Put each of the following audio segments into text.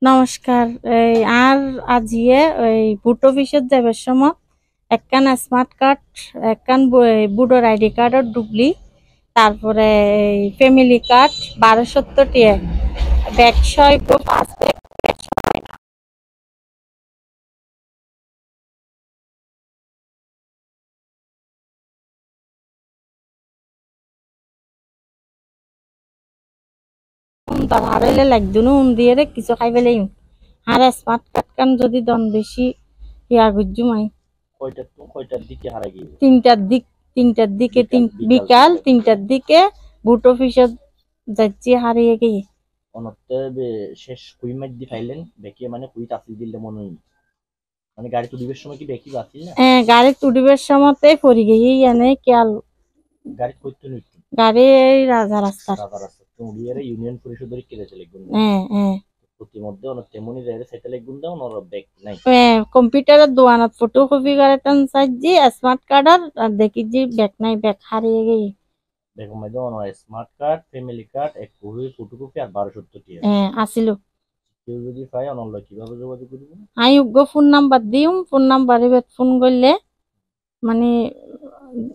নমস্কার। এই আর আজিয়ে ওই ভোট অফিসত যাবার সময় একখান স্মার্ট কার্ড, একখান বুডোর আইডি কার্ডের ডুবলি, তারপরে ফ্যামিলি কার্ড 1270 ব্যাগ ছয় পাঁচ ব্যাগ তার হারাইলে লাগদুনো দিয়ে রে কিছু খাই পেলাই আর স্মার্ট কার্ড কান যদি দন বেশি ইয়া গুজুমাই কয়টার দিকে হারা গিয়েছে? তিনটার দিকে বিকাল 3টার দিকে ভোট অফিসে যাচ্ছি হারিয়ে গিয়ে অনতে শেষ কুই মাইর দি ফাইলেন বেকি মানে কুই তাসিল দিলে মনে হয় মানে গাড়ি তুলিবার সময় কি বেকি বাতিল না? গাড়ি তুলিবার সময়তে পড়ি গিয়ে এনে খেয়াল গাড়ি কইতে নিত গাড়ি রাজা রাস্তা উড়িয়ারে ইউনিয়ন পরিষদের কেড়েছে লিখুন প্রতিমধ্যে অনেক তেমনি যায় সেটা লিখুন দাও নর ব্যাগ নাই কম্পিউটারের দোকানত ফটোকপি করে টান সাইজি স্মার্ট কার্ডের আর দেখি যে ব্যাগ নাই, ব্যাগ হারিয়ে গিয়ে দেখো মধ্যে honour smart card family card এক কপি ফটোকপি আর 1270 টাকা আসিল। কেউ যদি পায় অনলাইন কিভাবে যোগাযোগ করব? আমি উগ্র ফোন নাম্বার দিম, ফোন নাম্বারে ফোন করলে মানে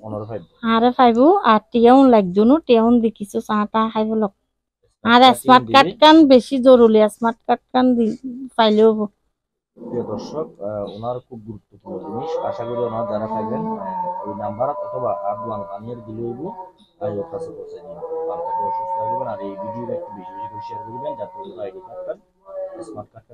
অনার ফাইভ আরে পাইব আর টিয়াউন লাগজুনো টিয়াউন দি কিছু চাটা খাইব লক আর স্মার্ট কার্ড কান বেশি জরুরি, স্মার্ট কার্ড কান পাইলেও হবো। প্রিয় দর্শক, ওনার খুব গুরুত্বপূর্ণ জিনিস, আশা করি ওনার যারা পাইবেন ওই নাম্বার অথবা আদওয়ান আনিয়ার দিলে হইব আর ওর কাছে পৌঁছে দিন। ভালো থাকবে, অসুস্থ থাকবেন আর এই ভিডিওটা একটু বেশি বেশি করে শেয়ার করবেন যাতে ওরা আইডি কার্ড স্মার্ট কার্ড